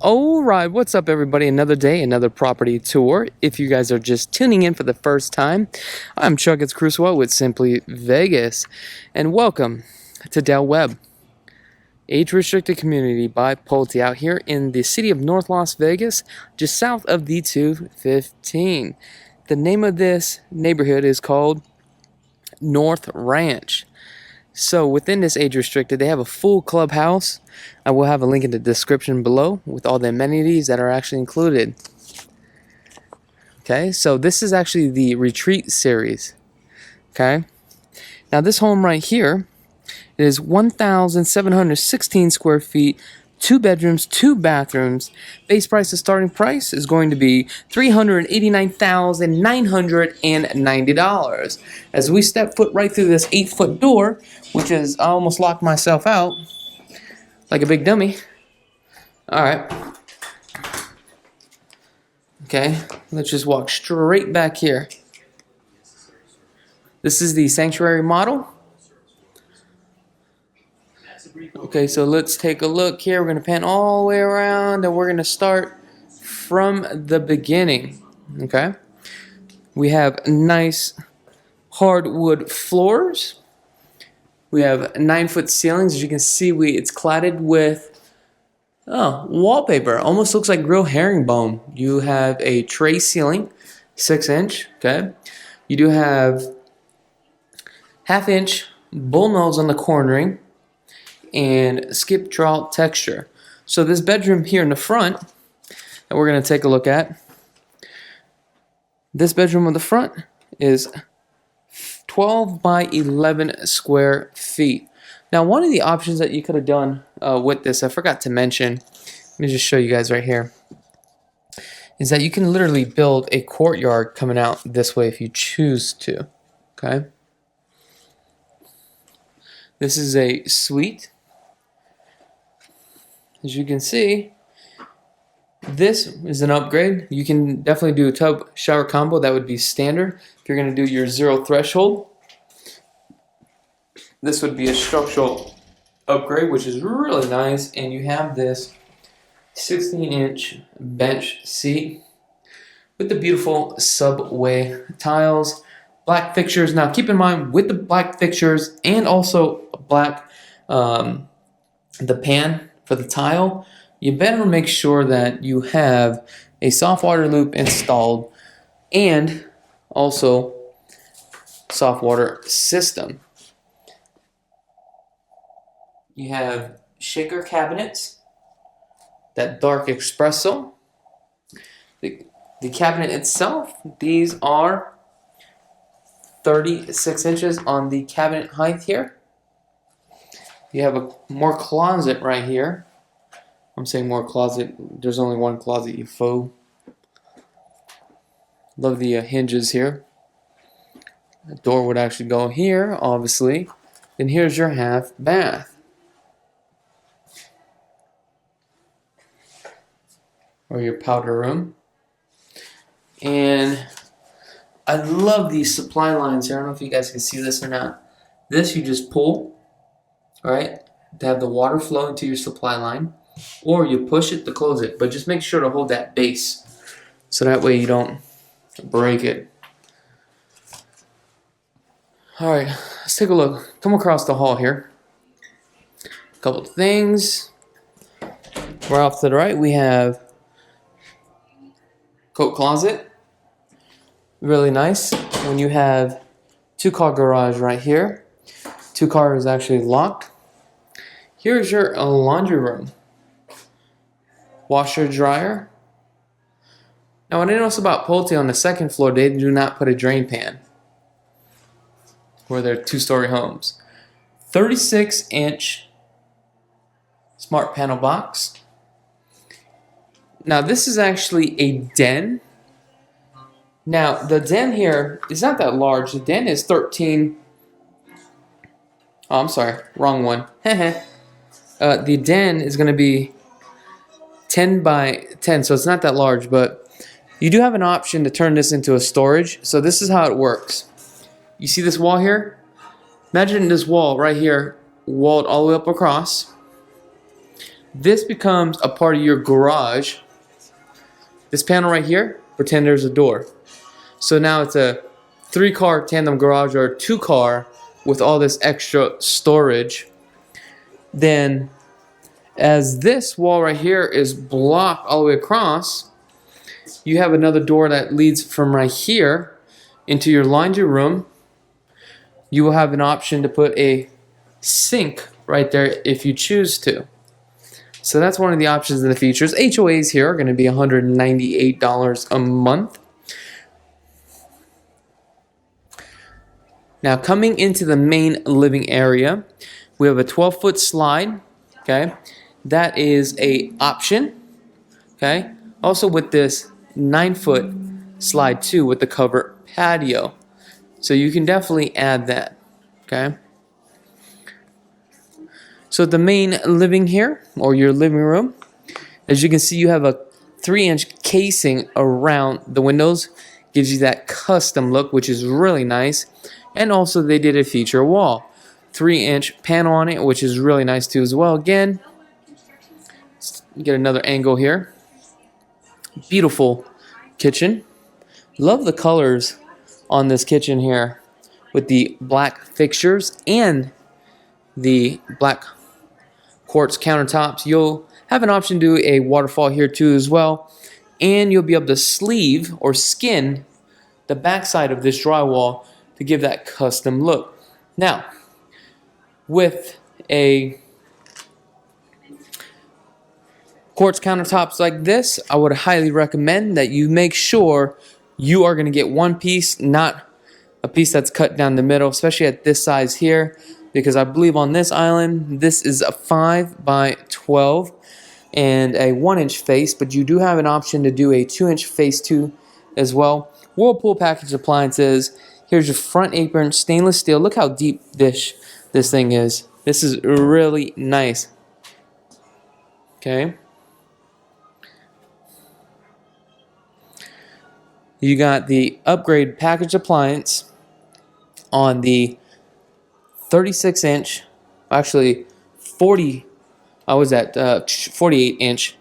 Alright, what's up everybody? Another day, another property tour. If you guys are just tuning in for the first time, I'm Krulsawat with Simply Vegas, and welcome to Del Webb, age-restricted community by Pulte out here in the city of North Las Vegas, just south of the 215. The name of this neighborhood is called North Ranch. So within this age restricted, they have a full clubhouse. I will have a link in the description below with all the amenities that are actually included. Okay, so this is actually the retreat series. Okay, now this home right here is 1,716 square feet, 2 bedrooms, 2 bathrooms. Base price, the starting price is going to be $389,990. As we step foot right through this 8-foot door, which is, I almost locked myself out like a big dummy. All right. Okay, let's just walk straight back here. This is the sanctuary model. Okay, so let's take a look here. We're going to pan all the way around and we're going to start from the beginning. Okay, we have nice hardwood floors. We have 9-foot ceilings. As you can see, it's cladded with wallpaper. Almost looks like grilled herringbone. You have a tray ceiling, 6-inch. Okay, you do have 1/2-inch bullnose on the cornering and skip trowel texture. So this bedroom here in the front that we're going to take a look at, this bedroom on the front is 12 by 11 square feet. Now, one of the options that you could have done with this, I forgot to mention, let me just show you guys right here, is that you can literally build a courtyard coming out this way if you choose to. Okay, this is a suite. As you can see, this is an upgrade. You can definitely do a tub shower combo. That would be standard. If you're going to do your 0 threshold, this would be a structural upgrade, which is really nice. And you have this 16-inch bench seat with the beautiful subway tiles, black fixtures. Now keep in mind, with the black fixtures and also black the pan for the tile, you better make sure that you have a soft water loop installed and also soft water system. You have shaker cabinets, that dark espresso. The cabinet itself, these are 36 inches on the cabinet height here. You have a more closet right here. I'm saying more closet. There's only one closet, you fool. Love the hinges here. The door would actually go here, obviously. Then here's your half bath. Or your powder room. And I love these supply lines here. I don't know if you guys can see this or not. This you just pull. Right, to have the water flow into your supply line, or you push it to close it, but just make sure to hold that base so that way you don't break it. Alright, let's take a look. Come across the hall here. A couple of things. Right off to the right, we have coat closet. Really nice. When you have 2-car garage right here, 2 cars actually locked. Here's your laundry room. Washer, dryer. Now what I noticed about Pulte, on the 2nd floor, they do not put a drain pan where they're 2-story homes. 36-inch smart panel box. Now this is actually a den. Now the den here is not that large. The den is 13. Oh, I'm sorry, wrong one. The den is going to be 10 by 10, so it's not that large, but you do have an option to turn this into a storage. So this is how it works. You see this wall here? Imagine this wall right here, walled all the way up across. this becomes a part of your garage. This panel right here, pretend there's a door. So now it's a 3-car tandem garage or a 2-car with all this extra storage. Then as this wall right here is blocked all the way across, you have another door that leads from right here into your laundry room. You will have an option to put a sink right there if you choose to. So that's one of the options in the features. HOAs here are going to be $198 a month. Now coming into the main living area, we have a 12-foot slide. Okay, that is a option. Okay, also with this 9-foot slide too with the covered patio. So you can definitely add that. Okay. So the main living here, or your living room, as you can see, you have a 3-inch casing around the windows. Gives you that custom look, which is really nice. And also they did a feature wall. 3-inch panel on it, which is really nice too as well. Again, let's get another angle here. Beautiful kitchen. Love the colors on this kitchen here with the black fixtures and the black quartz countertops. You'll have an option to do a waterfall here too as well, and you'll be able to sleeve or skin the backside of this drywall to give that custom look. Now, with a quartz countertops like this, I would highly recommend that you make sure you are going to get one piece, not a piece that's cut down the middle, especially at this size here. Because I believe on this island, this is a 5 by 12 and a 1-inch face, but you do have an option to do a 2-inch face too as well. Whirlpool package appliances. Here's your front apron, stainless steel. Look how deep this thing is. This is really nice. Okay. You got the upgrade package appliance on the 36-inch, actually 48-inch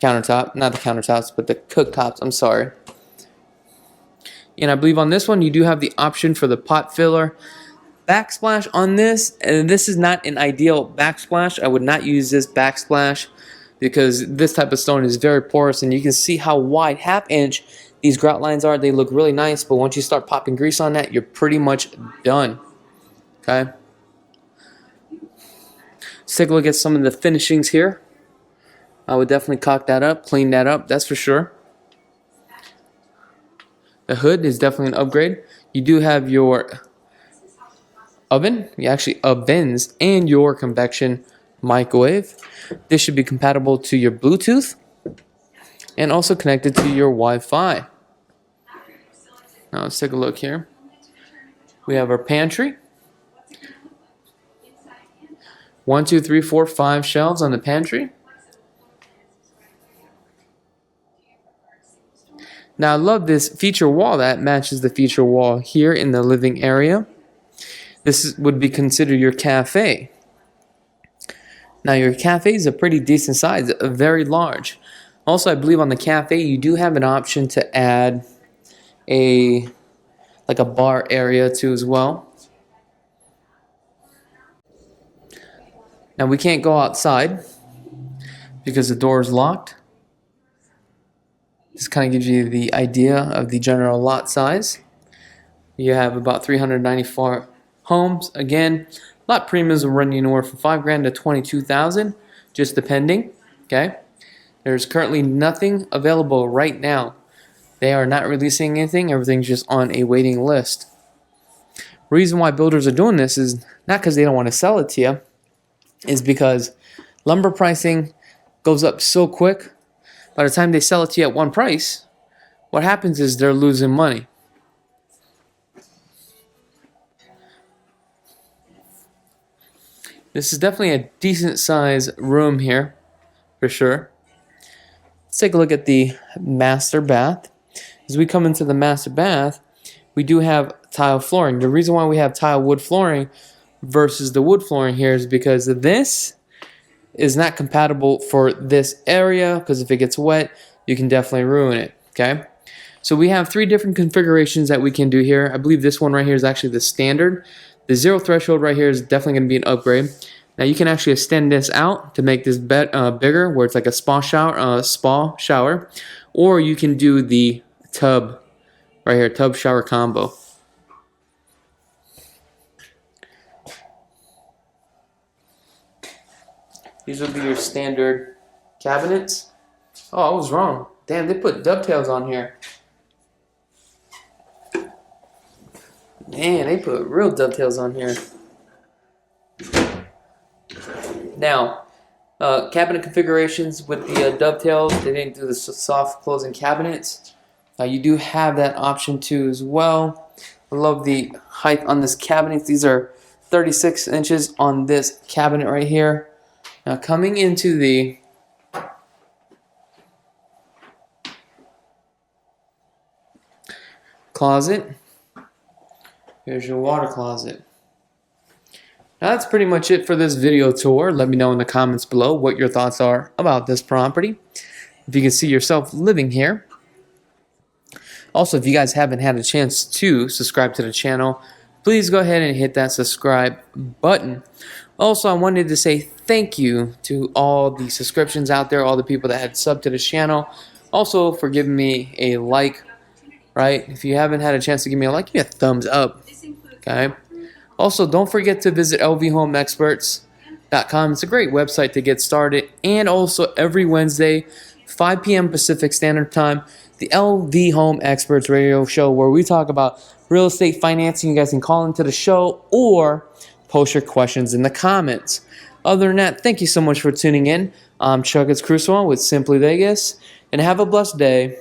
countertop, not the countertops, but the cooktops, I'm sorry. And I believe on this one, you do have the option for the pot filler. Backsplash on this, and this is not an ideal backsplash. I would not use this backsplash because this type of stone is very porous, and you can see how wide, half-inch, these grout lines are. They look really nice, but once you start popping grease on that, you're pretty much done. Okay. Let's take a look at some of the finishings here. I would definitely caulk that up, clean that up, that's for sure. The hood is definitely an upgrade. You do have your oven, ovens, and your convection microwave. This should be compatible to your Bluetooth and also connected to your Wi-Fi. Now let's take a look here. We have our pantry. 1, 2, 3, 4, 5 shelves on the pantry. Now I love this feature wall that matches the feature wall here in the living area. This would be considered your cafe. Now your cafe is a pretty decent size, very large. Also, I believe on the cafe you do have an option to add a bar area too as well. Now we can't go outside because the door is locked. This kind of gives you the idea of the general lot size. You have about 394 homes. Again, lot premiums will run you anywhere from $5,000 to $22,000, just depending. Okay. There's currently nothing available right now. They are not releasing anything. Everything's just on a waiting list. Reason why builders are doing this is not because they don't want to sell it to you, is because lumber pricing goes up so quick. By the time they sell it to you at one price, what happens is they're losing money. This is definitely a decent size room here, for sure. Let's take a look at the master bath. As we come into the master bath, we do have tile flooring. The reason why we have tile wood flooring versus the wood flooring here is because this is not compatible for this area because if it gets wet, you can definitely ruin it, okay? So we have 3 different configurations that we can do here. I believe this one right here is actually the standard. The 0 threshold right here is definitely going to be an upgrade. Now you can actually extend this out to make this bigger, where it's like a spa shower, or you can do the tub right here, tub shower combo. These will be your standard cabinets. Oh, I was wrong. Damn, they put dovetails on here. Man, they put real dovetails on here. Now, cabinet configurations with the dovetails, they didn't do the soft closing cabinets. You do have that option too as well. I love the height on this cabinet. These are 36 inches on this cabinet right here. Now coming into the closet, here's your water closet. Now that's pretty much it for this video tour. Let me know in the comments below what your thoughts are about this property. If you can see yourself living here. Also, if you guys haven't had a chance to subscribe to the channel, please go ahead and hit that subscribe button. Also, I wanted to say thank you to all the subscriptions out there, all the people that had subbed to the channel. Also, for giving me a like, right? If you haven't had a chance to give me a like, give me a thumbs up, okay? Also, don't forget to visit lvhomeexperts.com. It's a great website to get started. And also, every Wednesday, 5 p.m. Pacific Standard Time, the LV Home Experts radio show where we talk about real estate financing. You guys can call into the show or post your questions in the comments. Other than that, thank you so much for tuning in. I'm Krulsawat with Simply Vegas, and have a blessed day.